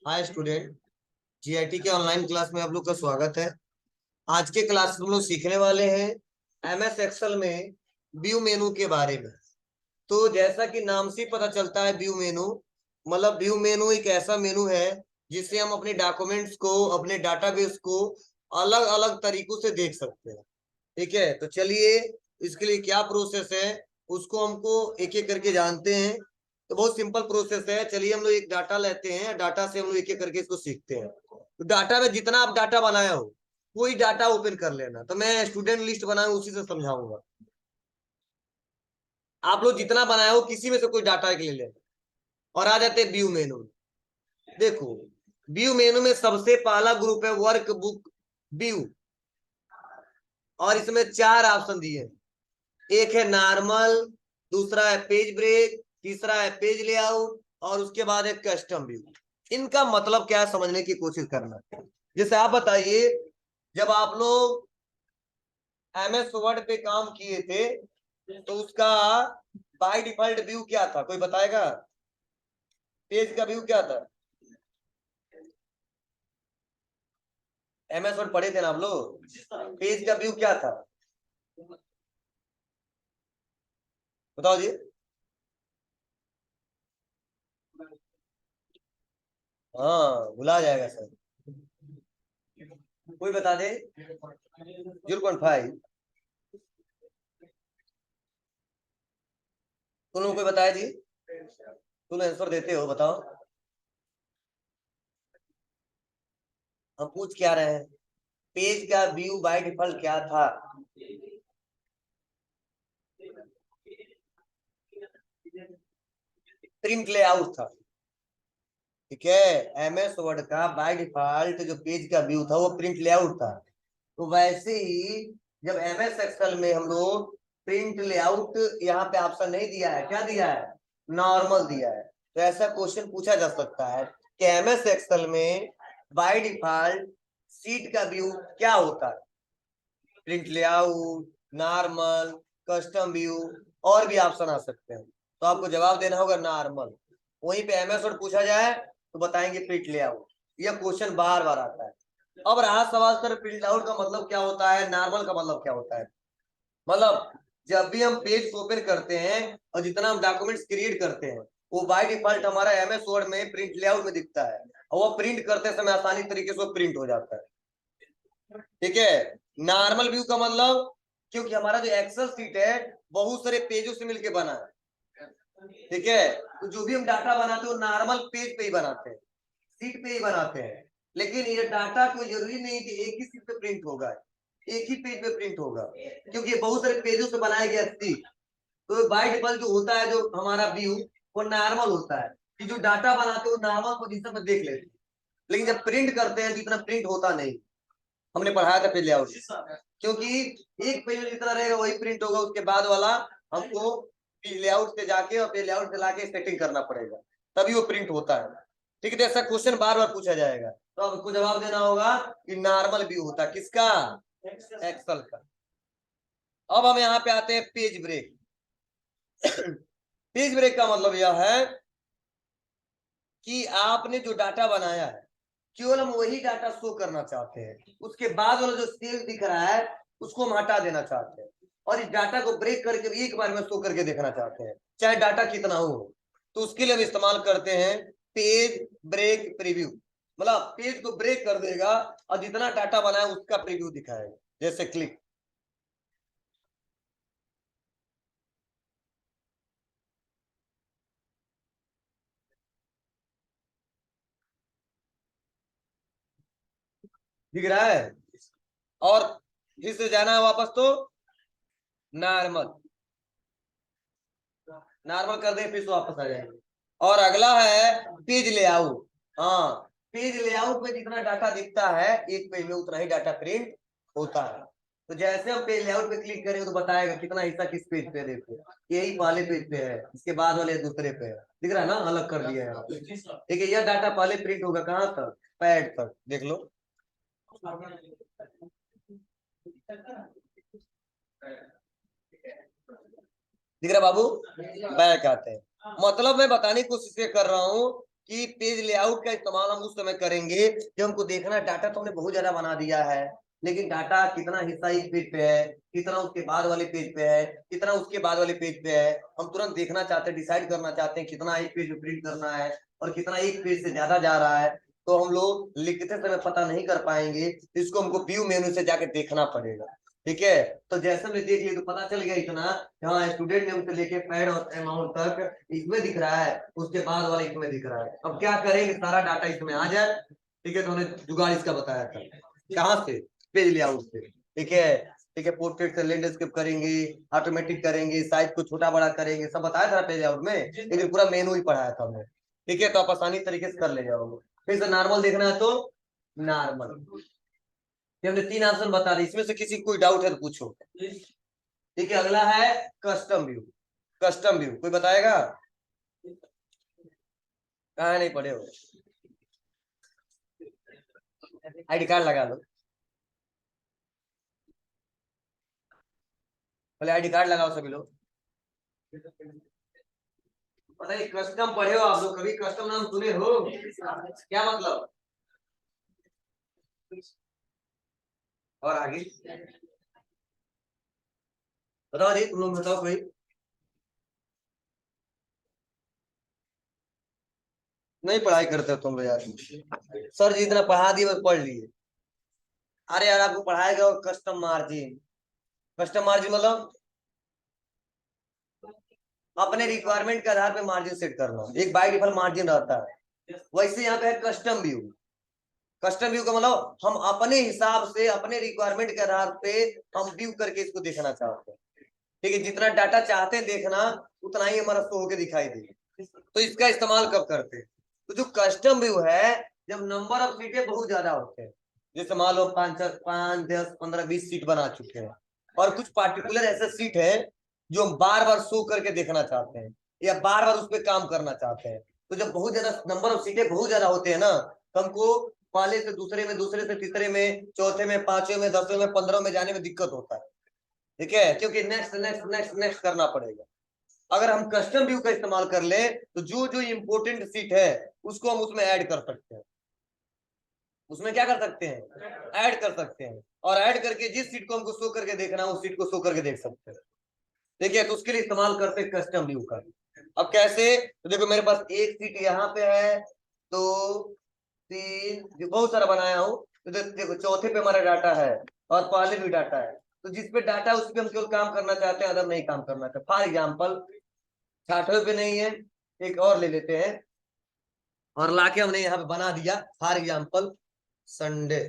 Hi student, GIT के online class में आप लोग का स्वागत है। आज के क्लास में हम लोग सीखने वाले हैं एमएस एक्सेल में व्यू मेनू के बारे में। तो जैसा कि नाम से ही पता चलता है व्यू मेनू मतलब व्यू मेनू एक ऐसा मेनू है जिससे हम अपने डॉक्यूमेंट्स को, अपने डाटाबेस को अलग अलग तरीकों से देख सकते हैं। ठीक है, तो चलिए इसके लिए क्या प्रोसेस है उसको हमको एक एक करके जानते हैं। तो बहुत सिंपल प्रोसेस है। चलिए हम लोग एक डाटा लेते हैं, डाटा से हम लोग एक एक करके इसको सीखते हैं। तो डाटा में जितना आप डाटा बनाया हो कोई डाटा ओपन कर लेना। तो मैं स्टूडेंट लिस्ट बनाया उसी से समझाऊंगा। आप लोग जितना बनाया हो किसी में से कोई डाटा ले लेना और आ जाते हैं व्यू मेनू। देखो, व्यू मेनू में सबसे पहला ग्रुप है वर्क बुक व्यू, और इसमें चार ऑप्शन दिए। एक है नॉर्मल, दूसरा है पेज ब्रेक, तीसरा है पेज लेआउट और उसके बाद है कस्टम व्यू। इनका मतलब क्या है समझने की कोशिश करना। जैसे आप बताइए, जब आप लोग एमएस वर्ड पे काम किए थे तो उसका बाय डिफॉल्ट व्यू क्या था, कोई बताएगा? पेज का व्यू क्या था? एमएस वर्ड पढ़े थे ना आप लोग? पेज का व्यू क्या था बताओ जी। हाँ, भुला जाएगा सर, कोई बता दे। 0.5। तुम लोग कोई बताया जी? तुम आंसर देते हो, बताओ। हम पूछ क्या रहे हैं? पेज का व्यू बाय डिफॉल्ट क्या था? प्रिंट लेआउट था। ठीक है, एमएस वर्ड का बाय डिफॉल्ट जो पेज का व्यू था वो प्रिंट लेआउट था। तो वैसे ही जब एमएस एक्सेल में हम लोग प्रिंट लेआउट, यहाँ पे ऑप्शन नहीं दिया है, क्या दिया है? नॉर्मल दिया है। तो ऐसा क्वेश्चन पूछा जा सकता है कि एमएस एक्सेल में बाय डिफॉल्ट सीट का व्यू क्या होता है? Print layout, normal, custom view और भी ऑप्शन आ सकते हैं। तो आपको जवाब देना होगा नॉर्मल। वहीं पे एमएस वर्ड पूछा जाए तो बताएंगे प्रिंट लेआउट। यह क्वेश्चन बार बार आता है। अब रहा सवाल सर प्रिंट आउट का मतलब क्या होता है, नॉर्मल का मतलब क्या होता है? मतलब जब भी हम पेज ओपन करते हैं और जितना हम डॉक्यूमेंट्स क्रिएट करते हैं वो बाय डिफॉल्ट हमारा एमएस वर्ड में प्रिंट लेआउट में दिखता है और वो प्रिंट करते समय आसानी तरीके से प्रिंट हो जाता है। ठीक है, नॉर्मल व्यू का मतलब, क्योंकि हमारा जो एक्सेल सीट है बहुत सारे पेजों से मिलकर बना है। ठीक है, तो जो भी हम डाटा बनाते हैं वो नॉर्मल पेज पे ही बनाते हैं, सीट पे ही बनाते हैं। लेकिन ये डाटा कोई जरूरी नहीं कि एक ही सीट पे प्रिंट होगा, एक ही पेज पे प्रिंट होगा, क्योंकि ये बहुत सारे पेजों से बनाया गया सीट। तो बाय डिफॉल्ट जो होता है, जो हमारा व्यू, वो नॉर्मल होता है कि जो डाटा बनाते हैं वो नॉर्मल पोजीशन में देख लेते हैं। लेकिन जब प्रिंट करते हैं तो इतना प्रिंट होता नहीं। हमने पढ़ाया था पेज लेआउट, क्योंकि एक पेज में जितना रहेगा वही प्रिंट होगा, उसके बाद वाला हमको पेज लेआउट से जाके और पेज लेआउट से लाके सेटिंग करना पड़ेगा, तभी वो प्रिंट होता है। ठीक है, तो ऐसा क्वेश्चन बार बार पूछा जाएगा तो आपको जवाब देना होगा कि नॉर्मल व्यू होता है। किसका? एक्सेल का। अब हम यहाँ पे आते हैं पेज ब्रेक। पेज ब्रेक का मतलब यह है कि आपने जो डाटा बनाया है केवल हम वही डाटा शो करना चाहते हैं, उसके बाद वाला जो सेल दिख रहा है उसको हम हटा देना चाहते हैं और इस डाटा को ब्रेक करके एक बार में शो करके देखना चाहते हैं, चाहे डाटा कितना हो। तो उसके लिए हम इस्तेमाल करते हैं पेज ब्रेक प्रीव्यू। मतलब पेज को ब्रेक कर देगा और जितना डाटा बनाया उसका प्रीव्यू दिखाएगा। जैसे क्लिक, दिख रहा है। और फिर से जाना है वापस तो नॉर्मल, नॉर्मल कर दे फिर से वापस आ जाएंगे। और अगला है पेज लेआउट। हाँ, पेज लेआउट में जितना डाटा दिखता है एक पेज में उतना ही डाटा प्रिंट होता है। तो जैसे हम पेज लेआउट पे क्लिक करेंगे तो बताएगा कितना हिस्सा किस पेज पे है। देखो, यही पहले पेज पे है, इसके बाद वाले दूसरे पे है। दिख रहा है ना, अलग कर दिया है यहाँ पे। ठीक है, यह डाटा पहले प्रिंट होगा कहाँ तक? पैड तक, देख लो। दिख रहा बाबू? बैक आते हैं। मतलब मैं बताने की कोशिश ये कर रहा हूँ कि पेज लेआउट का इस्तेमाल हम उस समय करेंगे जब हमको देखना डाटा तो हमने बहुत ज्यादा बना दिया है, लेकिन डाटा कितना हिस्सा एक पेज पे है, कितना उसके बाद वाले पेज पे है, कितना उसके बाद वाले पेज पे है, हम तुरंत देखना चाहते हैं, डिसाइड करना चाहते हैं कितना एक पेज पे प्रिंट करना है और कितना एक पेज से ज्यादा जा रहा है, तो हम लोग लिखते समय पता नहीं कर पाएंगे, इसको हमको व्यू मेनू से जाके देखना पड़ेगा। ठीक है, तो जैसे हमने देख लिया तो पता चल गया इतना, हाँ स्टूडेंट नेम से लेके पैड और अमाउंट तक इसमें दिख रहा है, उसके बाद वाला इसमें दिख रहा है। अब क्या करेंगे, सारा डाटा इसमें आ जाए। ठीक है, तो उन्हें जुगाड़ इसका बताया था, कहाँ से, पेज लेआउट से। ठीक है, ठीक है, पोर्ट्रेट से लैंडस्केप करेंगे, ऑटोमेटिक करेंगे, साइज को छोटा बड़ा करेंगे, सब बताया था पेज लेआउट में, लेकिन पूरा मेनू ही पढ़ाया था हमने। ठीक है, तो आप आसानी तरीके से कर ले जाओगे। फिर से नॉर्मल देखना है तो नॉर्मल, हमने 3 ऑप्शन बता दी, इसमें से किसी को कोई डाउट है तो पूछो। ठीक है, अगला है कस्टम व्यू। कस्टम व्यू कोई बताएगा, कहाँ नहीं पढ़े हो, आईडी कार्ड लगा लो, पहले आईडी कार्ड लगाओ सभी लोग। पता नहीं कस्टम पढ़े हो आप लोग, कभी कस्टम नाम सुने हो, क्या मतलब, और आगे बताओ जी, तुम लोग बताओ कोई। नहीं पढ़ाई करते हो तुम लोग यार, सर जी इतना पढ़ा दिए बस पढ़ लिए। अरे यार आपको पढ़ाएगा कस्टम मार्जिन। कस्टम मार्जिन मतलब अपने रिक्वायरमेंट के आधार पे मार्जिन सेट करना, एक बाय डिफॉल्ट मार्जिन रहता है, वैसे यहाँ पे है कस्टम व्यू। कस्टम व्यू का मतलब हम अपने हिसाब से अपने रिक्वायरमेंट के आधार पे हम व्यू करके इसको देखना चाहते हैं। ठीक है, जितना डाटा चाहते हैं देखना उतना ही हमारा शो होकर दिखाई देगा। तो इसका इस्तेमाल कब करते हैं, तो जो कस्टम व्यू है, जब नंबर ऑफ सीटें बहुत ज्यादा होते हैं, जैसे मान लो 5 10 15 20 सीट बना चुके हैं, और कुछ पार्टिकुलर ऐसे सीट है जो हम बार बार शो करके देखना चाहते हैं या बार बार उस पर काम करना चाहते हैं। तो जब बहुत ज्यादा नंबर ऑफ सीटें बहुत ज्यादा होते हैं ना, तो हमको पहले से दूसरे में, दूसरे से तीसरे में, चौथे में, पांचवें में, 10वें में, 15वें में जाने में दिक्कत होता है। ठीक है, क्योंकि नेक्स्ट नेक्स्ट नेक्स्ट नेक्स्ट करना पड़ेगा। अगर हम कस्टम व्यू का इस्तेमाल कर ले तो जो जो इंपोर्टेंट सीट है उसको हम उसमें ऐड कर सकते हैं, उसमें क्या कर सकते हैं, ऐड कर सकते हैं, और ऐड करके जिस सीट को हमको शो करके देखना है उस सीट को शो करके देख सकते हैं। ठीक है, तो उसके लिए इस्तेमाल करते हैं कस्टम व्यू का। अब कैसे, तो देखो मेरे पास एक सीट यहाँ पे है, दो, तीन, जो बहुत सारा बनाया हूँ, तो देखो चौथे पे हमारा डाटा है और पहले भी डाटा है, तो जिस पे डाटा है उस पे हम केवल काम करना चाहते हैं, अदर नहीं काम करना चाहते। फॉर एग्जाम्पल 60वें पे नहीं है, एक और ले लेते हैं, और लाके हमने यहाँ पे बना दिया फॉर एग्जाम्पल संडे।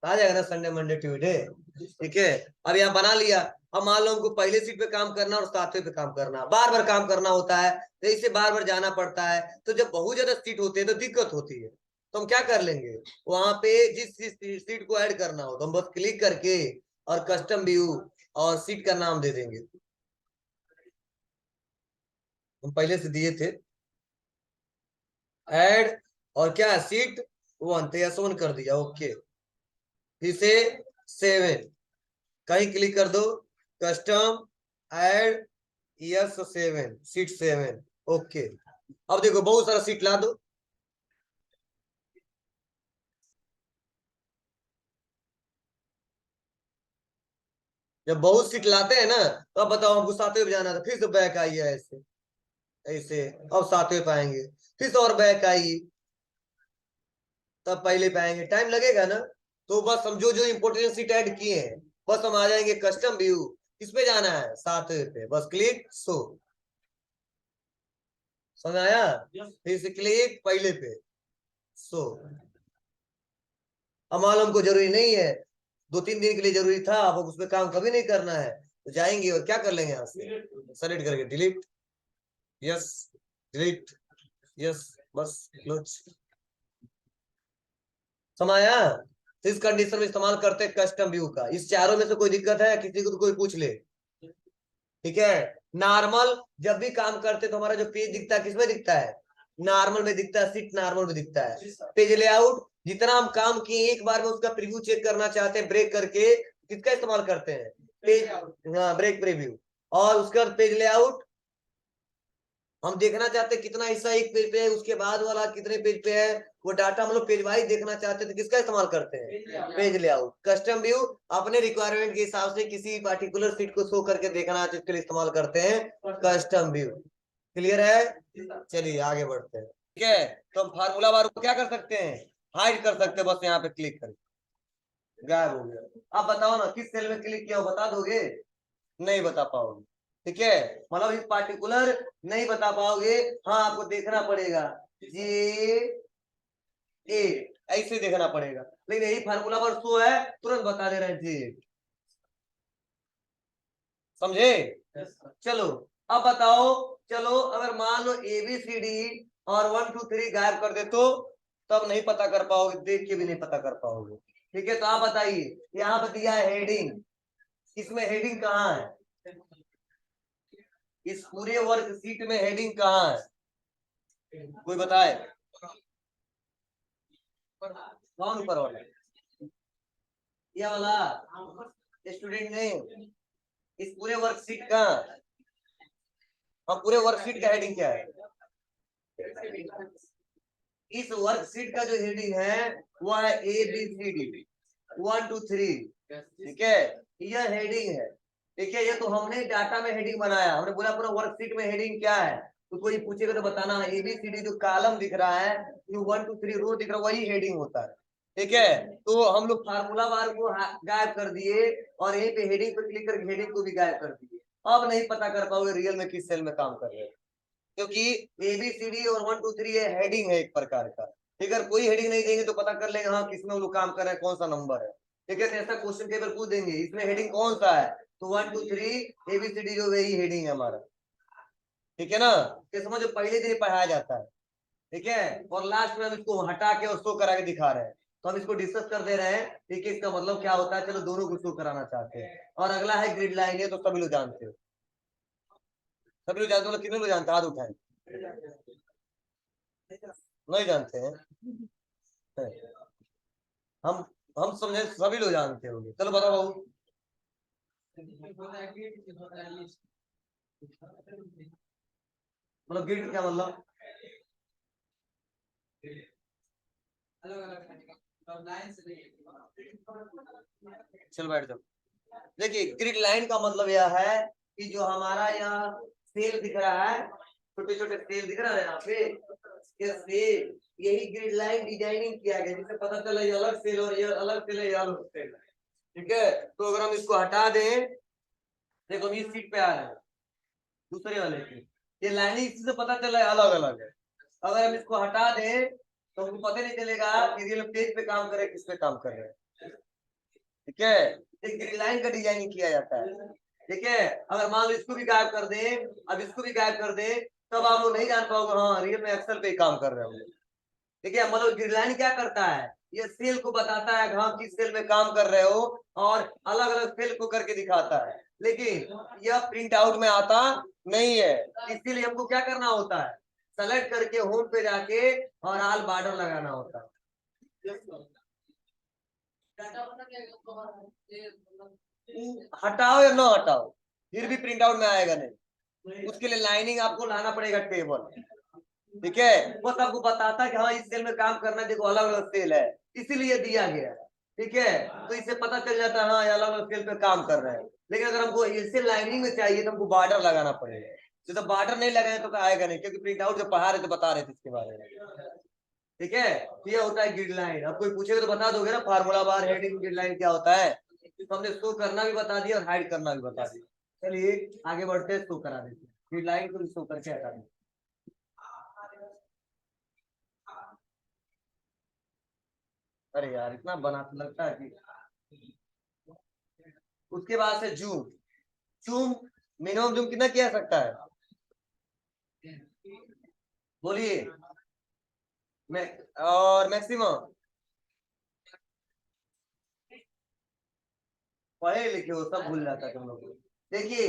आ जाएगा ना, संडे मंडे ट्यूसडे। ठीक है, अब यहाँ बना लिया। अब मान लो हमको पहले सीट पे काम करना और 7वें पे काम करना, बार बार काम करना होता है, तो इसे बार बार जाना पड़ता है, तो जब बहुत ज्यादा सीट होती है तो दिक्कत होती है। तो हम क्या कर लेंगे, वहां पे जिस सीट को ऐड करना हो तो हम बस क्लिक करके और कस्टम व्यू और सीट का नाम दे देंगे, हम पहले से दिए थे ऐड, और क्या सीट 1, तो यस 1 कर दिया, ओके। फिर से 7, कहीं क्लिक कर दो, custom add yes 7, seat 7, okay. अब देखो बहुत सारा सीट ला दो, जब बहुत सीट लाते हैं ना, तो अब बताओ हमको 7वें पे जाना था, फिर से बैक आइए ऐसे ऐसे, अब 7वें पे आएंगे, फिर से और बैक आइए, तब पहले पे आएंगे, टाइम लगेगा ना। तो बस हम जो जो इंपोर्टेंट सीट ऐड किए हैं, बस हम आ जाएंगे कस्टम व्यू, किस पे जाना है, 7वें पे, बस क्लिक शो, समझ आया, फिर से क्लिक पहले पे शो। अब मान लो हमको जरूरी नहीं है, 2 3 दिन के लिए जरूरी था, अब उस पर काम कभी नहीं करना है, तो जाएंगे और क्या कर लेंगे, यहाँ से सेलेक्ट करके डिलीट, यस, डिलीट, यस, बस क्लोज, समाया। तो इस कंडीशन में इस्तेमाल करते हैं कस्टम व्यू का। इस चारों में से कोई दिक्कत है किसी को, तो कोई पूछ ले। ठीक है, नॉर्मल जब भी काम करते तो हमारा जो पेज दिखता है किसमें दिखता है, नॉर्मल में दिखता है, सीट नॉर्मल में दिखता है। पेज लेआउट जितना हम काम किए एक बार में उसका प्रीव्यू चेक करना चाहते हैं ब्रेक करके, किसका इस्तेमाल करते हैं? पेज, हाँ, ब्रेक प्रीव्यू। और उसके बाद पेज लेआउट, हम देखना चाहते हैं कितना हिस्सा एक पेज पे है, उसके बाद वाला कितने पेज पे है, वो डाटा हम लोग पेज वाइज देखना चाहते हैं तो किसका इस्तेमाल करते हैं? Page layout. कस्टम व्यू, अपने रिक्वायरमेंट के हिसाब से किसी पार्टिकुलर सीट को शो करके देखना है, इसके लिए इस्तेमाल करते हैं कस्टम व्यू। क्लियर है? चलिए आगे बढ़ते हैं। ठीक है, तो हम फार्मूला बार को क्या कर सकते हैं? हाइड कर सकते हैं, बस यहाँ पे क्लिक करके गायब हो गया। अब बताओ ना किस सेल में क्लिक किया हो, बता दोगे? नहीं बता पाओगे। ठीक है, मतलब इस पार्टिकुलर नहीं बता पाओगे। हाँ, आपको देखना पड़ेगा जे ए, ऐसे देखना पड़ेगा, लेकिन यही फार्मूला पर शो है, तुरंत बता दे रहे हैं जे। समझे? चलो अब बताओ, चलो अगर मान लो ए बी सी डी और 1 2 3 गायब कर दे तो तब नहीं पता कर पाओगे, देख के भी नहीं पता कर पाओगे। ठीक है, तो आप बताइए, यहाँ पे दिया है हेडिंग, इसमें हेडिंग कहाँ है? इस पूरे वर्कशीट में हेडिंग कहाँ है? कोई बताए? कौन ऊपर वाला? ये वाला स्टूडेंट ने इस पूरे वर्कशीट का, हम पूरे वर्कशीट का हेडिंग क्या है? इस वर्कशीट का जो हेडिंग है वो है ए बी सी डी 1 2 3। ठीक है, यह हेडिंग है। ठीक है, ये तो हमने डाटा में हेडिंग बनाया, हमने बोला पूरा वर्कशीट में हेडिंग क्या है, तो कोई पूछेगा तो बताना ए बी सी डी जो कॉलम दिख रहा है, जो 1 2 3 रो दिख रहा है, वही हेडिंग होता है। ठीक है, तो हम लोग फार्मूला बार को गायब कर दिए और यहीं पे हेडिंग पर क्लिक करके हेडिंग को भी गायब कर दिए। अब नहीं पता कर पाओगे रियल में किस सेल में काम कर रहे हैं, क्योंकि ए बी सी डी और 1 2 3 ये हेडिंग है एक प्रकार का। अगर कोई हेडिंग नहीं देंगे तो पता कर लेंगे हाँ किसमें वो लोग काम कर रहे हैं, कौन सा नंबर है। ठीक है, तो ऐसा क्वेश्चन पेपर पूछ देंगे इसमें हेडिंग कौन सा है, तो 1 2 3 ए बी सी डी जो वही हेडिंग है हमारा। ठीक है ना, ये समझो पहले दिन पढ़ाया जाता है। ठीक है, और लास्ट में हम इसको हटा के और शो करा के दिखा रहे हैं, तो हम इसको डिस्कस कर दे रहे हैं। ठीक है, इसका मतलब क्या होता है, चलो दोनों को शो कराना चाहते हैं। और अगला है ग्रिड लाइन, ये तो सभी लोग जानते हो, सभी लोग जानते हो, कितने लोग जानते हैं? हाथ उठाए। नहीं जानते हैं? हम हम समझे सभी लोग जानते होंगे। चलो बताओ बाबू। मतलब ग्रिड क्या मतलब? चलो बैठ जाओ। देखिए, ग्रिड लाइन का मतलब यह है कि जो हमारा यहाँ सेल दिख रहा है, छोटे छोटे सेल दिख रहा है यहाँ पे, ये सेल, यही ग्रिड लाइन डिजाइनिंग किया गया, जिससे पता चला ये अलग सेल और ये अलग सेल है, ये अलग सेल है। ठीक है, तो अगर हम इसको हटा दें, देखो हम इस सीट पे आ रहे हैं दूसरे वाले की, ये लाइनिंग इससे पता चला अलग अलग है। अगर हम इसको हटा दें तो हमको पता नहीं चलेगा कि ये लोग पेज पे काम कर रहे हैं, किस पे काम कर रहे हैं। ठीक है, एक ग्रिड लाइन का डिजाइनिंग किया जाता है। ठीक है, अगर मान लो इसको भी गायब कर दे, अब इसको भी गायब कर दे, तब आप लोग नहीं जान पाओगे हाँ रियल में एक्सेल पे काम कर रहे हो। ठीक है, मतलब ग्रिड लाइन क्या करता है, ये सेल को बताता है हाँ किस सेल में काम कर रहे हो, और अलग अलग सेल को करके दिखाता है, लेकिन यह प्रिंट आउट में आता नहीं है। इसीलिए हमको क्या करना होता है, सेलेक्ट करके होम पे जाके और ऑल बॉर्डर लगाना होता है। हटाओ या ना हटाओ फिर भी प्रिंट आउट में आएगा नहीं, उसके लिए लाइनिंग आपको लाना पड़ेगा टेबल। ठीक है, बस आपको बताता है कि हाँ इस सेल में काम करना है, देखो अलग अलग सेल है, इसीलिए दिया गया है। ठीक है, तो इससे पता चल जाता है हाँ ये अलग अलग सेल पे काम कर रहे हैं। लेकिन अगर हमको इससे लाइनिंग में चाहिए तो हमको बॉर्डर लगाना पड़ेगा, तो बॉर्डर नहीं लगाए तो आएगा नहीं, क्योंकि प्रिंट आउट जब पढ़ा रहे थे बता रहे थे इसके बारे में। ठीक है, तो ये होता है ग्रिड लाइन। अब कोई पूछेगा तो बता दोगे ना फार्मूला बार हेडिंग ग्रिड लाइन क्या होता है, तो हमने शो करना भी बता दिया और हाइड करना भी बता दिया। चलिए आगे बढ़ते हैं, शो करा देते हैं ग्रिड लाइन को भी शो करके हटा देते। अरे यार इतना बना तो लगता है कि, उसके बाद से जूम, जूम मिनिमम जूम कितना किया सकता है, बोलिए। मैं और मैक्सिमम पढ़े लिखे हो सब भूल जाता है तुम लोग। देखिए,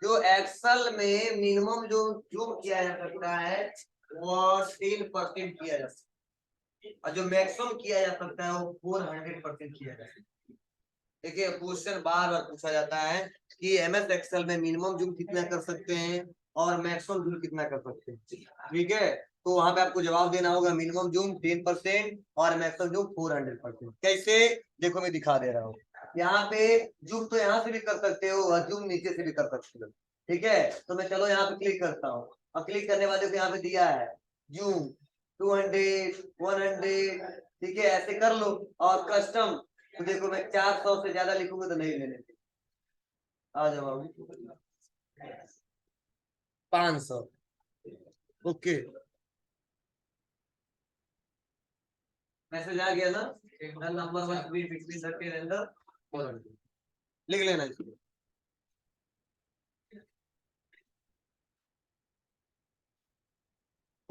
जो एक्सेल में मिनिमम जो जूम किया जा सकता है वो 10% किया जा सकता है, और जो मैक्सिमम किया जा सकता है वो 400% किया जा सकता है। देखिए क्वेश्चन बार बार पूछा जाता है कि एमएस एक्सेल में मिनिमम जूम कितना कर सकते हैं और मैक्सिमम जूम कितना कर सकते हैं, ठीक है। तो वहां पे आपको जवाब देना होगा मिनिमम जूम 10% और मैक्सिमम जूम 400%। कैसे, देखो मैं दिखा दे रहा हूँ। यहाँ पे जूम तो यहाँ से भी कर सकते हो और जूम नीचे से भी कर सकते हो, ठीक है। तो मैं चलो यहाँ पे क्लिक करता हूँ और क्लिक करने वाले को यहाँ पे दिया है जूम 200 100, ठीक है, ऐसे कर लो। और कस्टम, तो देखो मैं 400 से ज्यादा लिखूंगा तो नहीं लेने, आ जाओ बाबू 500, ओके। मैसेज आ गया ना, नंबर 1 लिख लेना इसको।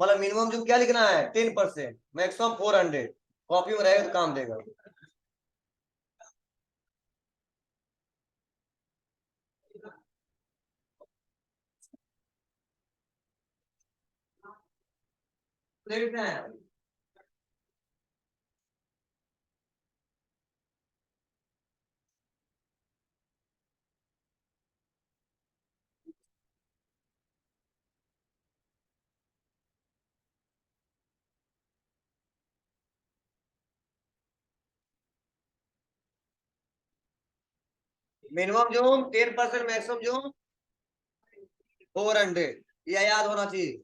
मतलब मिनिमम जो क्या लिखना है 10%, मैक्सिमम 400, कॉपी में रहेगा तो काम देगा। लिखना है मिनिमम जो 10%, मैक्सिमम जो 400, यह याद होना चाहिए।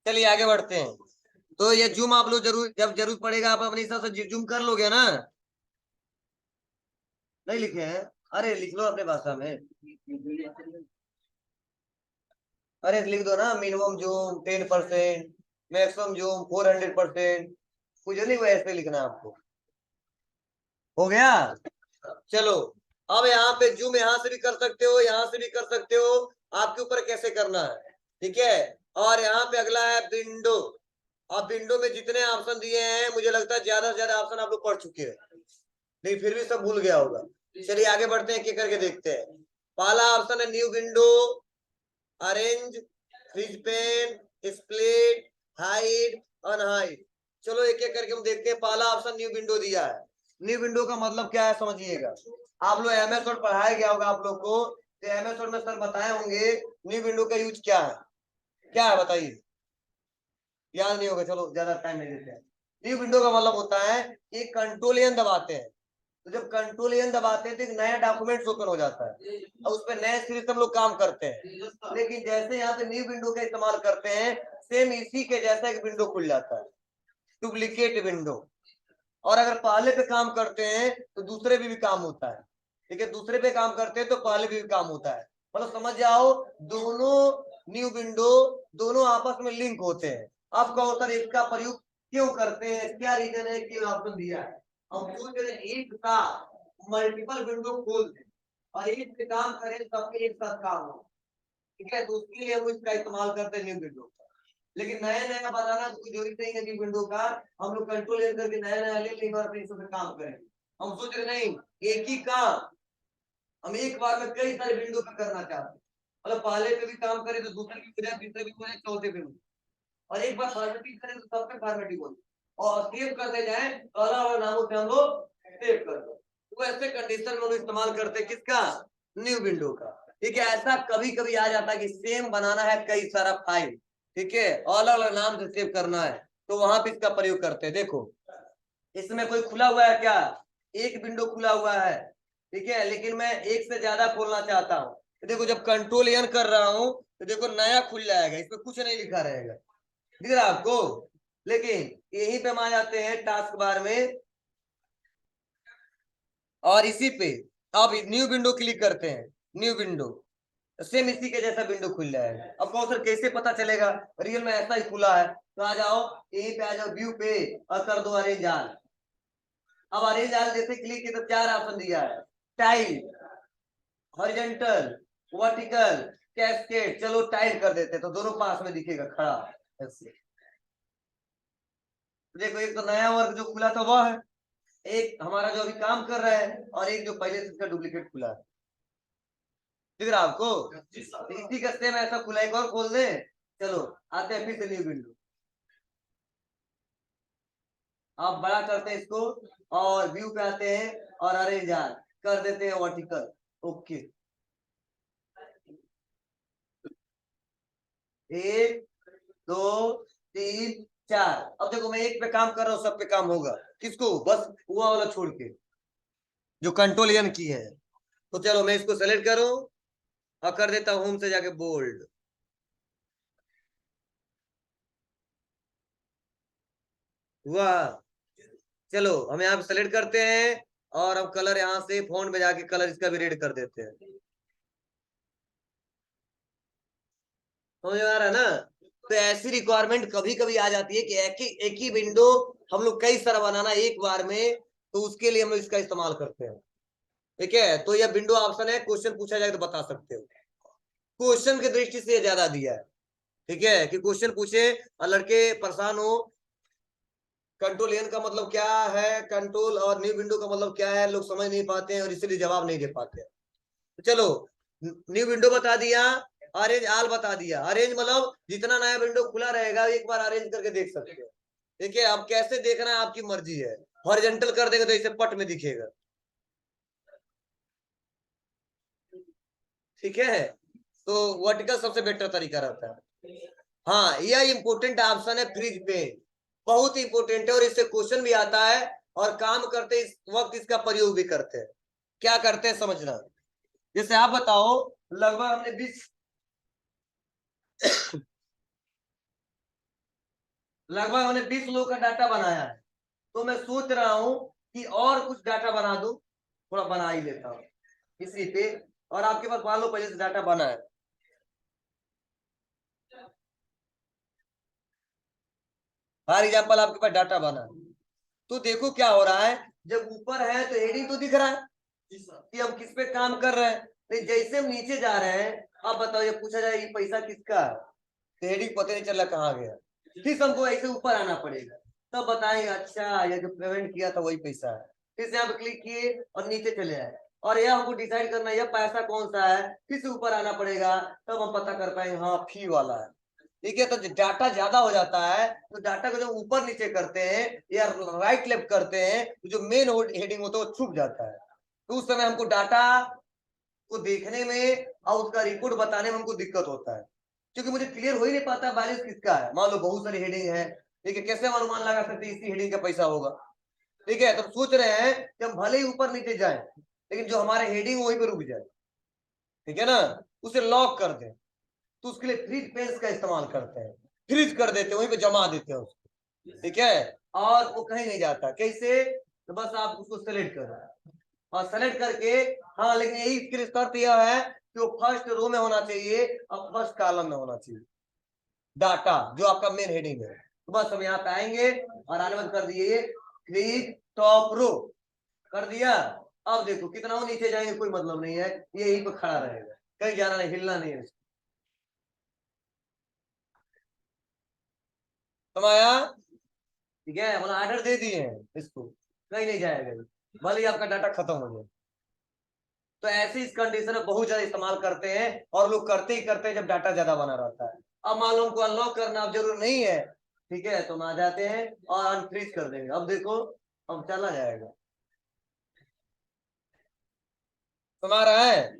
चलिए आगे बढ़ते हैं। तो ये जूम आप लोग जरूर, जब जरूरत पड़ेगा आप अपने हिसाब से जूम कर लोगे ना। नहीं लिखे हैं, अरे लिख लो अपने भाषा में। अरे लिख दो ना मिनिमम जूम 10%, मैक्सिमम जूम 400%। कुछ नहीं, वो ऐसे लिखना है आपको। हो गया। चलो, अब यहाँ पे जूम यहाँ से भी कर सकते हो, यहाँ से भी कर सकते हो, आपके ऊपर कैसे करना है, ठीक है। और यहाँ पे अगला है विंडो। अब विंडो में जितने ऑप्शन दिए हैं मुझे लगता है ज्यादा से ज्यादा ऑप्शन आप लोग पढ़ चुके हैं, नहीं फिर भी सब भूल गया होगा। चलिए आगे बढ़ते हैं, क्या करके देखते हैं। पहला ऑप्शन है new window, arrange, freeze pane, split, hide, unhide. चलो एक एक करके हम देखते हैं। पहला ऑप्शन न्यू विंडो दिया है। न्यू विंडो का मतलब क्या है समझिएगा। आप लोग एमएस वर्ड पढ़ाया गया होगा आप लोग को, तो एमएस वर्ड में सर बताए होंगे न्यू विंडो का यूज क्या है। क्या है बताइए, याद नहीं होगा, चलो ज्यादा टाइम नहीं देते हैं। न्यू विंडो का मतलब होता है कि कंट्रोल एन दबाते हैं, तो जब कंट्रोल एन दबाते हैं तो एक नया डॉक्यूमेंट ओपन हो जाता है और उस पर नए सिरे से हम लोग काम करते हैं। लेकिन जैसे यहाँ पे न्यू विंडो का इस्तेमाल करते हैं, सेम इसी के जैसा एक विंडो खुल जाता है, डुप्लीकेट विंडो। और अगर पहले पे काम करते हैं तो दूसरे पे भी काम होता है, ठीक है, दूसरे पे काम करते हैं तो पहले पे भी काम होता है। मतलब समझ जाओ, दोनों न्यू विंडो दोनों आपस में लिंक होते हैं। अब कहो सर इसका प्रयोग क्यों करते हैं, क्या रीजन है, क्यों ऑप्शन दिया है। हम सोच रहे एक साथ मल्टीपल विंडो खोल दें और एक पे काम करें, सबके एक साथ काम हो, ठीक है, तो उसके लिए हम इसका इस्तेमाल करते हैं न्यू विंडो। लेकिन नया नया बनाना तो कोई जरूरत नहीं है न्यू विंडो का। हम लोग कंट्रोल एन करके नया नया ले लेंगे और फिर इस पे काम करेंगे। हम सोच रहे नहीं, एक ही काम हम एक बार में कई सारे विंडो पे करना चाहते हैं। मतलब पहले पे भी काम करें तो दूसरे भी हो जाए, तीसरे भी हो जाए, चौथे पे हो जाए। और एक बार फॉर्मेटिंग करें तो सब पे फॉर्मेटिंग हो जाए और सेव करते जाए तो अलग अलग नामों से हम लोग सेव कर दो। तो ऐसे कंडीशन में हम लोग इस्तेमाल करते हैं किसका, न्यू विंडो का। ठीक है, ऐसा कभी कभी आ जाता है कि सेम बनाना है कई सारा फाइल, ठीक है, अलग अलग नाम से सेव करना है, तो वहां पे इसका प्रयोग करते हैं। देखो इसमें कोई खुला हुआ है क्या, एक विंडो खुला हुआ है, ठीक है, लेकिन मैं एक से ज्यादा खोलना चाहता हूँ। तो देखो जब कंट्रोल एन कर रहा हूँ तो देखो नया खुल जाएगा, इसमें कुछ नहीं लिखा रहेगा, दिख रहा है आपको। लेकिन यहीं पे हम आ जाते हैं टास्क बार में और इसी पे अब न्यू विंडो क्लिक करते हैं, न्यू विंडो, सेम इसी के जैसा विंडो खुल जाएगा। अब कहो सर कैसे पता चलेगा, रियल में ऐसा ही खुला है। तो आ जाओ यहीं पे, आ जाओ व्यू पे और कर दो अरेंज आल। अब अरेंज आल जैसे क्लिक किया तो चार ऑप्शन दिया है, टाइल, हॉरिजॉन्टल, वर्टिकल, कैस्केड। चलो टाइल कर देते तो दोनों पास में दिखेगा खड़ा ऐसे। देखो एक तो नया वर्क जो खुला था वह है, एक हमारा जो अभी काम कर रहा है और एक जो पहले से इसका डुप्लीकेट खुला है, दिख रहा है आपको। तो इसी का सेम ऐसा खुला एक और खोल दे। चलो आते हैं फिर से न्यू विंडो। अब बड़ा करते हैं इसको और व्यू पे आते हैं और अरेंज आर कर देते हैं वर्टिकल। ओके, 1 2 3 4। अब देखो मैं एक पे काम कर रहा हूँ, सब पे काम होगा। किसको? बस हुआ वाला छोड़ के जो कंट्रोल एन की है। तो चलो मैं इसको सेलेक्ट करूं और कर देता हूं होम से जाके बोल्ड। हुआ। चलो हम यहाँ पे सेलेक्ट करते हैं और अब कलर यहाँ से फोन में जाके कलर इसका भी रेड कर देते हैं। समझ में आ रहा है ना? तो ऐसी रिक्वायरमेंट कभी कभी आ जाती है कि एक ही विंडो हम लोग कई सारा बनाना एक बार में, तो उसके लिए हम लोग इसका इस्तेमाल करते हैं। ठीक है, तो यह विंडो ऑप्शन है, क्वेश्चन पूछा जाए तो बता सकते हो। क्वेश्चन की दृष्टि से ज्यादा दिया है। ठीक है, कि क्वेश्चन पूछे और लड़के परेशान हो। कंट्रोल एन का मतलब क्या है, कंट्रोल और न्यू विंडो का मतलब क्या है, लोग समझ नहीं पाते हैं और इसीलिए जवाब नहीं दे पाते हैं। तो चलो न्यू विंडो बता दिया, अरेंज आल बता दिया। अरेंज मतलब जितना नया विंडो खुला रहेगा एक बार अरेंज करके देख सकते हो। ठीक है, अब कैसे देखना है आपकी मर्जी है। हॉरिजॉन्टल कर देंगे तो इसे पट में दिखेगा। ठीक है, तो वर्टिकल सबसे बेटर तरीका रहता है। हाँ, यह इंपोर्टेंट ऑप्शन है फ्रीज पे, बहुत इंपोर्टेंट है और इससे क्वेश्चन भी आता है और काम करते इस वक्त इसका प्रयोग भी करते हैं। क्या करते हैं समझना। जैसे आप बताओ, लगभग हमने 20 लगभग हमने 20 लोगों का डाटा बनाया है। तो मैं सोच रहा हूं कि और कुछ डाटा बना दूं, थोड़ा बना ही लेता हूँ इसी पे। और आपके पास मान लो पहले से डाटा बना है। फॉर एग्जाम्पल आपके पास डाटा बना है, तो देखो क्या हो रहा है। जब ऊपर है तो हेडिंग तो दिख रहा है कि हम किस पे काम कर रहे हैं। लेकिन जैसे हम नीचे जा रहे हैं, अब बताओ ये पूछा जाए ये पैसा किसका है, तो हेडिंग पता नहीं चल रहा कहाँ गया। फिर हमको ऐसे ऊपर आना पड़ेगा, तब बताएंगे अच्छा ये जो पेमेंट किया था वही पैसा है। फिर से यहाँ पे क्लिक किए और नीचे चले आए, और यह हमको डिसाइड करना है यह पैसा कौन सा है। फिर से ऊपर आना पड़ेगा, तब हम पता कर पाएंगे हाँ फी वाला है। ठीक है, तो डाटा ज्यादा हो जाता है तो डाटा को जब ऊपर नीचे करते हैं या राइट लेफ्ट करते हैं तो जो मेन हेडिंग होता है वो छुप जाता है। तो उस समय हमको डाटा को देखने में और उसका रिपोर्ट बताने में हमको दिक्कत होता है, क्योंकि मुझे क्लियर हो ही नहीं पाता बैलेंस किसका है। मान लो बहुत सारी हेडिंग है, ठीक है, कैसे हम अनुमान लगा सकते हैं इसी हेडिंग का पैसा होगा। ठीक है, तो सोच रहे हैं कि हम भले ही ऊपर नीचे जाए लेकिन जो हमारे हेडिंग वहीं पे रुक जाए। ठीक है ना, उसे लॉक कर दें। तो उसके लिए फ्रीज पेज का इस्तेमाल करते हैं, फ्रीज कर देते हैं, वहीं पे जमा देते हैं उसको। ठीक है, और वो कहीं नहीं जाता। कैसे? तो बस आप उसको सेलेक्ट करो और सेलेक्ट करके, हाँ लेकिन यही इसके लिए शर्त यह है कि वो फर्स्ट रो में होना चाहिए और फर्स्ट कॉलम में होना चाहिए डाटा जो आपका मेन हेडिंग है। तो बस हम यहाँ पे आएंगे और आने बंद कर दिए, क्लिक टॉप रो कर दिया। अब देखो कितना वो नीचे जाएंगे कोई मतलब नहीं है, ये यहीं पे खड़ा रहेगा, कहीं जाना नहीं, हिलना नहीं है। समाया? ठीक है, मतलब ऑर्डर दे दिए हैं इसको, कहीं नहीं जाएगा ये, भले ही आपका डाटा खत्म हो जाए। तो ऐसी इस कंडीशन में बहुत ज्यादा इस्तेमाल करते हैं और लोग करते ही करते हैं जब डाटा ज्यादा बना रहता है। अब मान लो हमको अनलॉक करना अब जरूर नहीं है, ठीक है, तो हम आ जाते हैं और अनफ्रीज कर देंगे। अब देखो अब चला जाएगा। समझ रहा है?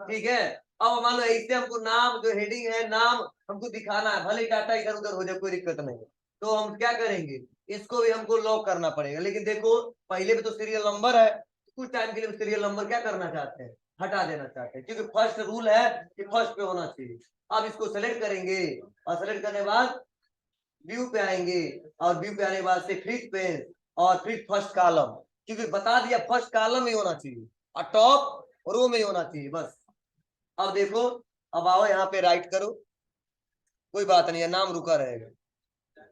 ठीक है, अब मान लो ऐसे हमको नाम जो हेडिंग है नाम हमको दिखाना है, भले ही डाटा इधर उधर हो जाए कोई दिक्कत नहीं है। तो हम क्या करेंगे, इसको भी हमको लॉक करना पड़ेगा। लेकिन देखो पहले भी तो सीरियल नंबर है, कुछ टाइम के लिए सीरियल नंबर क्या करना चाहते हैं, हटा देना चाहते हैं, क्योंकि फर्स्ट रूल है कि फर्स्ट पे होना चाहिए। अब इसको सेलेक्ट करेंगे और सेलेक्ट करने के बाद व्यू पे आएंगे और व्यू पे आने के बाद से फ्रिज पेज और फिर फर्स्ट कॉलम, क्योंकि बता दिया फर्स्ट कॉलम में होना चाहिए और टॉप रो में होना चाहिए बस। अब देखो, अब आओ यहाँ पे राइट करो, कोई बात नहीं है, नाम रुका रहेगा।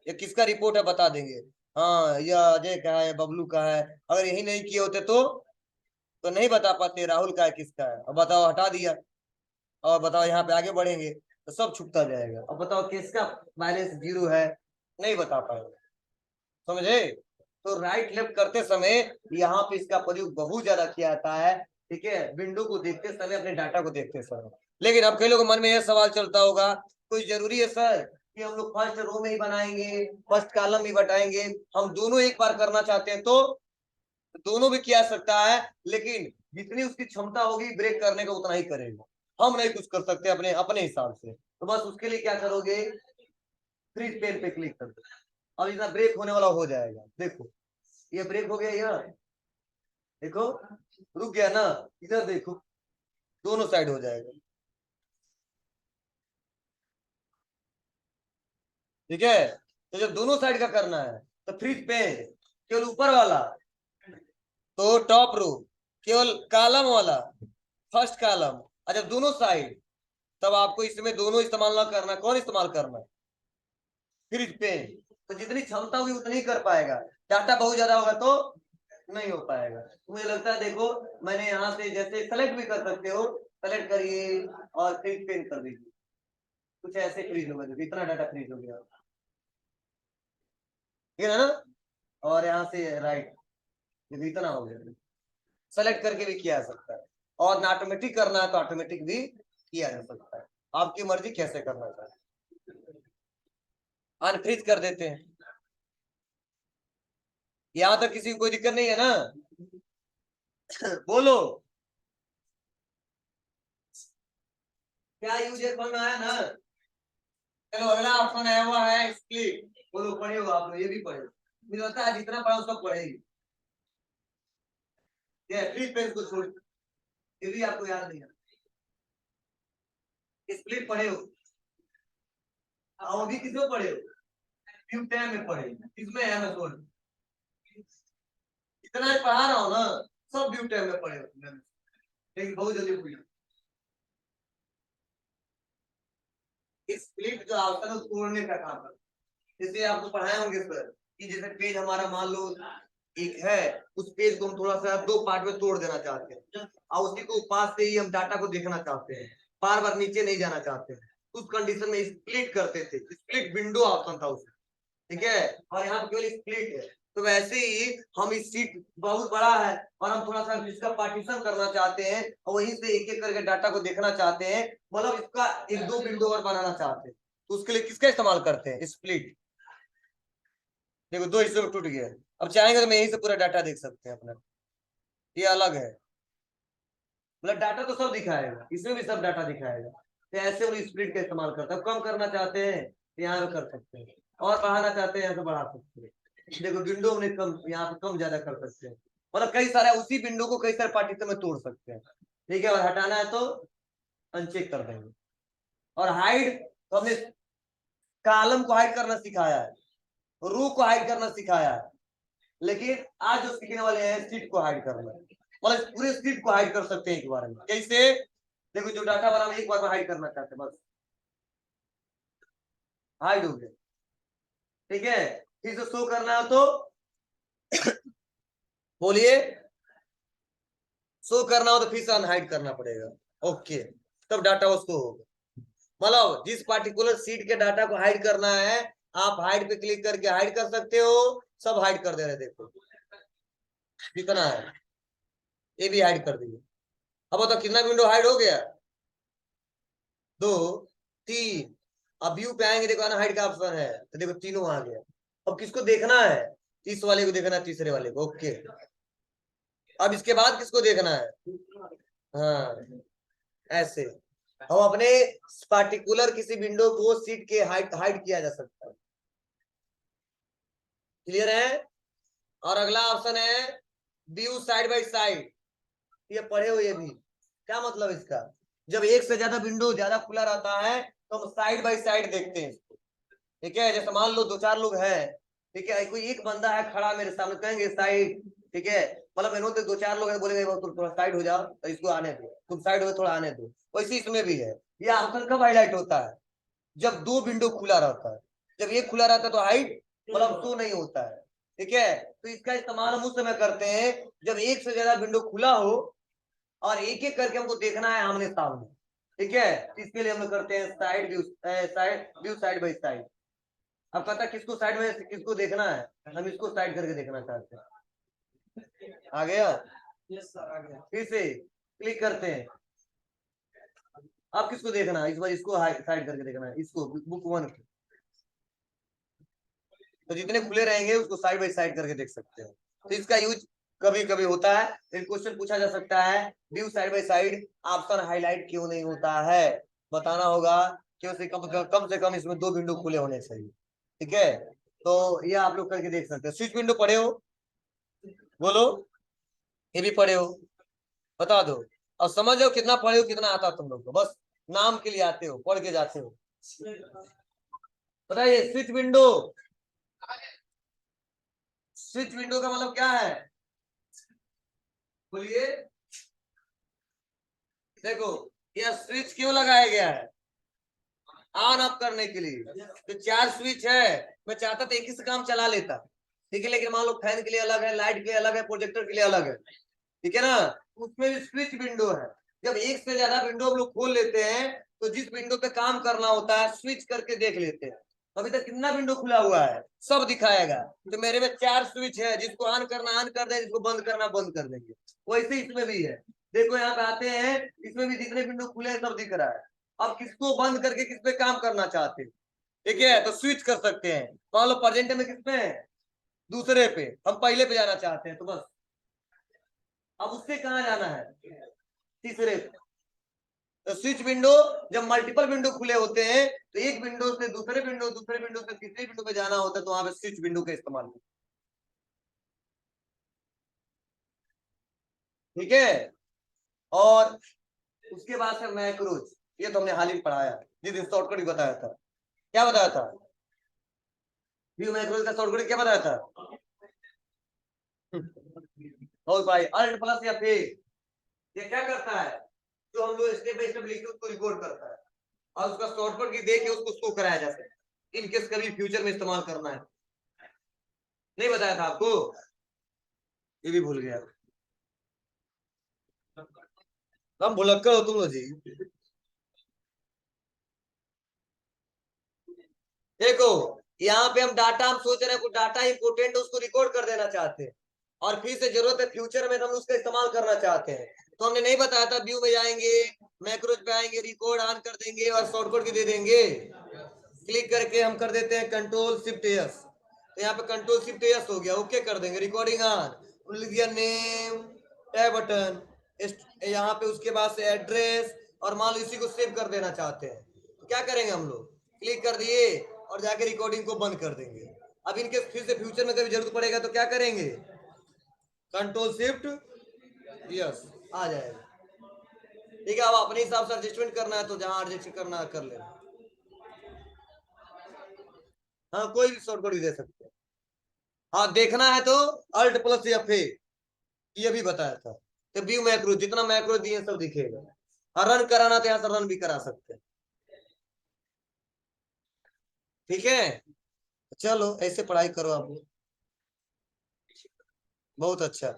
ये किसका रिपोर्ट है बता देंगे, हाँ यह अजय का है, बबलू का है। अगर यही नहीं किए होते तो नहीं बता पाते राहुल का है किसका है। अब बताओ हटा दिया, और बताओ यहाँ पे आगे बढ़ेंगे तो सब छुपता जाएगा। अब बताओ किसका बैलेंस जीरो है, नहीं बता पाएंगे। समझे? तो राइट लेफ्ट करते समय यहाँ पे इसका प्रयोग बहुत ज्यादा किया जाता है। ठीक है, विंडो को देखते समय, अपने डाटा को देखते समय। लेकिन अब कई लोगों के मन में यह सवाल चलता होगा, कोई जरूरी है सर कि हम लोग फर्स्ट रो में ही बनाएंगे, फर्स्ट कॉलम ही बताएंगे, हम दोनों एक बार करना चाहते हैं तो दोनों भी किया सकता है, लेकिन जितनी उसकी क्षमता होगी ब्रेक करने का उतना ही करेगा। हम नहीं कुछ कर सकते अपने अपने हिसाब से। तो बस उसके लिए क्या करोगे, फ्रीज पेन पे क्लिक कर दो। अब इतना ब्रेक होने वाला हो जाएगा। देखो ये ब्रेक हो गया, यहाँ देखो रुक गया ना, इधर देखो दोनों साइड हो जाएगा। ठीक है, तो जब दोनों साइड का करना है तो फ्रीज पेन केवल ऊपर वाला, तो टॉप रो केवल कॉलम वाला, फर्स्ट कॉलम। और जब दोनों साइड, तब आपको इसमें दोनों इस्तेमाल ना करना, कौन इस्तेमाल करना है, फ्रीज पेन। तो जितनी क्षमता होगी उतनी ही कर पाएगा, डाटा बहुत ज्यादा होगा तो नहीं हो पाएगा। तो मुझे लगता है देखो मैंने यहाँ से जैसे सेलेक्ट भी कर सकते हो, सेलेक्ट करिए और फ्रीज पेन कर दीजिए, कुछ ऐसे फ्रीज हो गया, देखो इतना डाटा फ्रीज हो गया, ठीक है ना। और यहाँ से राइट, देखो इतना हो गया, सेलेक्ट करके भी किया जा सकता है। और ना ऑटोमेटिक करना है तो ऑटोमेटिक भी किया जा सकता है, आपकी मर्जी कैसे करना चाहे। अनफ्रीज कर देते हैं, यहाँ तक किसी को कोई दिक्कत नहीं है ना। बोलो क्या यूजर समझ में आया ना। चलो अगला ऑप्शन आया हुआ है स्प्लिट, बोलो पढ़े हो आप लोग, ये भी पढ़े, मुझे लगता है जितना पढ़ा उसका पढ़ेगी। ये फ्रीज पेज को छोड़, ये भी आपको याद नहीं है, स्प्लिट पढ़े हो, और अभी किसमें पढ़े हो, व्यू टैब में पढ़े, किसमें है मैं छोड़, इतना पढ़ा रहा हूँ ना, सब व्यू टैब में पढ़े हो, लेकिन बहुत जल्दी भूल, स्प्लिट जो ऑप्शन है तोड़ने का काम करता है। जैसे आपको पढ़ाए होंगे सर कि जैसे पेज हमारा मान लो एक है, उस पेज को हम थोड़ा सा दो पार्ट में तोड़ देना चाहते हैं, और उसी को पास से ही हम डाटा को देखना चाहते हैं, बार बार नीचे नहीं जाना चाहते हैं, उस कंडीशन में स्प्लिट करते थे, स्प्लिट विंडो ऑप्शन था उसमें, ठीक है। और यहाँ पे केवल स्प्लिट है। तो वैसे ही हम इस सीट बहुत बड़ा है और हम थोड़ा सा इसका पार्टीशन करना चाहते हैं, और वहीं से एक एक करके डाटा को देखना चाहते हैं, मतलब इसका एक दो विंडो और बनाना चाहते हैं, तो उसके लिए किसका इस्तेमाल करते हैं, स्प्लिट। देखो दो हिस्सों में टूट गया, अब चाहेंगे तो मैं यहीं से पूरा डाटा देख सकते हैं अपना, ये अलग है, मतलब डाटा तो सब दिखाएगा, इसमें भी सब डाटा दिखाएगा। तो ऐसे वो स्प्लिट का इस्तेमाल करता है। कम करना चाहते हैं तो यहाँ पे कर सकते हैं, और बढ़ाना चाहते हैं यहाँ पे बढ़ा सकते हैं। देखो विंडो में कम, यहाँ पे कम ज्यादा कर सकते हैं, मतलब कई सारे उसी विंडो को कई सारे पार्टीशन में तोड़ सकते हैं, ठीक है। और हटाना है तो अनचेक कर देंगे। और हाइड, तो हमने कॉलम को हाइड करना सिखाया है, रो को हाइड करना सिखाया है, लेकिन आज जो सीखने वाले हैं सीट को हाइड करना, मतलब पूरे सीट को हाइड कर सकते हैं एक बार में। कैसे, देखो जो डाटा बना एक बार में हाइड करना चाहते हैं, बस हाइड हो गया, ठीक है। फिर से शो करना है तो बोलिए, शो करना हो तो फिर से अनहाइड करना पड़ेगा, ओके, तब डाटा उसको होगा। मतलब जिस पार्टिकुलर सीट के डाटा को हाइड करना है, आप हाइड पे क्लिक करके हाइड कर सकते हो, सब हाइड कर दे रहे, देखो कितना है, ये भी हाइड कर दिए। अब बताओ कितना विंडो हाइड हो गया, दो, तीन। अब व्यू पे आएंगे, देखो अनहाइड का ऑप्शन है, तो देखो तीनों आ गया। अब किसको देखना है, इस वाले को देखना है, तीसरे वाले को, ओके। अब इसके बाद किसको देखना है, हाँ ऐसे हम अपने पार्टिकुलर किसी विंडो को सीट के हाइड हाइड किया जा सकता है, क्लियर है। और अगला ऑप्शन है व्यू साइड बाय साइड, ये पढ़े हो ये भी, क्या मतलब इसका, जब एक से ज्यादा विंडो ज्यादा खुला रहता है तो हम साइड बाय साइड देखते हैं इसको, ठीक है। जैसे मान लो दो चार लोग हैं, ठीक है, कोई एक बंदा है खड़ा मेरे सामने, कहेंगे साइड, ठीक है, मतलब मेरे तो दो चार लोग हैं, बोलेंगे तुम थोड़ा साइड हो जाओ, तो इसको आने दो, तुम साइड हो थोड़ा आने दो। वैसे इसमें भी है, ये ऑप्शन कब हाईलाइट होता है, जब दो विंडो खुला रहता है, जब एक खुला रहता है तो हाइड मतलब शो नहीं होता है, ठीक है। तो इसका इस्तेमाल हम उस समय करते हैं जब एक से ज्यादा विंडो खुला हो और एक एक करके हमको देखना है आमने सामने, ठीक है। तो इसके लिए हम लोग करते हैं side view, side view side by side. अब पता किसको साइड में किसको देखना है, हम इसको साइड करके देखना चाहते हैं, आ गया, फिर से क्लिक करते हैं। अब किसको देखना है, इस बार इसको साइड करके देखना है, इसको बुक वन, तो जितने खुले रहेंगे उसको साइड बाई साइड करके देख सकते हो। तो इसका यूज कभी कभी होता है, फिर क्वेश्चन पूछा जा सकता है view side by side option highlight क्यों नहीं होता है, बताना होगा क्यों से कम इसमें 2 विंडो खुले होने चाहिए। ठीक है, तो ये आप लोग करके देख सकते हैं। स्विच विंडो पढ़े हो, बोलो, ये भी पढ़े हो, बता दो। और समझ लो कितना पढ़े हो, कितना आता तुम लोग को, बस नाम के लिए आते हो, पढ़ के जाते हो। बताइए स्विच विंडो, स्विच विंडो का मतलब क्या है, बोलिए। देखो यह स्विच क्यों लगाया गया है, ऑन ऑफ करने के लिए। तो 4 स्विच है, मैं चाहता था एक ही से काम चला लेता, ठीक है, लेकिन मान लो फैन के लिए अलग है, लाइट के लिए अलग है, प्रोजेक्टर के लिए अलग है, ठीक है ना। उसमें भी स्विच विंडो है। जब एक से ज्यादा विंडो हम लोग खोल लेते हैं तो जिस विंडो पे काम करना होता है स्विच करके देख लेते हैं। अभी तक कितना विंडो खुला हुआ है सब दिखाएगा। तो मेरे में 4 स्विच है, जिसको ऑन करना ऑन कर देंगे, जिसको बंद करना बंद कर देंगे। वैसे इसमें भी है, देखो यहाँ पे आते हैं, इसमें भी जितने विंडो खुले हैं सब दिख रहा है। अब किसको बंद करके किस पे काम करना चाहते हैं, ठीक है, तो स्विच कर सकते हैं। मान लो प्रेजेंट में किस पे है, दूसरे पे, हम पहले पे जाना चाहते हैं, तो बस अब उससे कहाँ जाना है, तीसरे पे। तो स्विच विंडो, जब मल्टीपल विंडो खुले होते हैं तो एक विंडो से दूसरे विंडो, दूसरे विंडो से तीसरे विंडो पे जाना होता है, तो वहां पे स्विच विंडो का इस्तेमाल होता है। ठीक है, और उसके बाद से मैक्रोज, ये तो हमने हाल ही पढ़ाया, जिस दिन शॉर्टकट भी बताया था। क्या बताया था, व्यू मैक्रोज का शॉर्टकट क्या बताया था। और भाई अल्ट प्लस या फिर, ये क्या करता है, जो हम लोग स्टेप बाय स्टेप लिखते हैं उसको रिकॉर्ड करता है, और उसका शॉर्टकट की दे के उसको शो कराया जा सकता है, इन केस कभी फ्यूचर में इस्तेमाल करना है। नहीं बताया था आपको, ये भी भूल गया, हम भुलक्कड़ हो तुम लोग जी। देखो यहाँ पे हम डाटा, हम सोच रहे हैं कुछ डाटा इंपोर्टेंट है उसको रिकॉर्ड कर देना चाहते हैं, और फिर से जरूरत है फ्यूचर में तो हम उसका इस्तेमाल करना चाहते हैं। तो हमने नहीं बताया था, व्यू में जाएंगे, मैक्रोज पे आएंगे, रिकॉर्ड ऑन कर देंगे और शॉर्टकट की दे देंगे। क्लिक करके हम कर देते हैं कंट्रोल शिफ्ट एस, तो यहाँ पे कंट्रोल शिफ्ट एस हो गया, ओके कर देंगे, रिकॉर्डिंग ऑन, लिख दिया नेम, टैब बटन, यहाँ पे उसके बाद से एड्रेस, और मान लो इसी को सेव कर देना चाहते हैं, तो क्या करेंगे हम लोग, क्लिक कर दिए और जाके रिकॉर्डिंग को बंद कर देंगे। अब इनके फिर से फ्यूचर में कभी जरूरत पड़ेगा तो क्या करेंगे, कंट्रोल शिफ्ट यस, आ जाएगा। ठीक है, अब अपने हिसाब से एडजस्टमेंट करना है तो जहां एडजस्ट करना है कर लेना। हाँ कोई भी शॉर्टकट भी दे सकते हैं। हाँ देखना है तो अल्ट प्लस या फिर, ये भी बताया था। तो व्यू मैक्रो, जितना मैक्रो दिए सब दिखेगा, और रन कराना तो यहाँ से रन भी करा सकते हैं। ठीक है, चलो ऐसे पढ़ाई करो आप, बहुत अच्छा।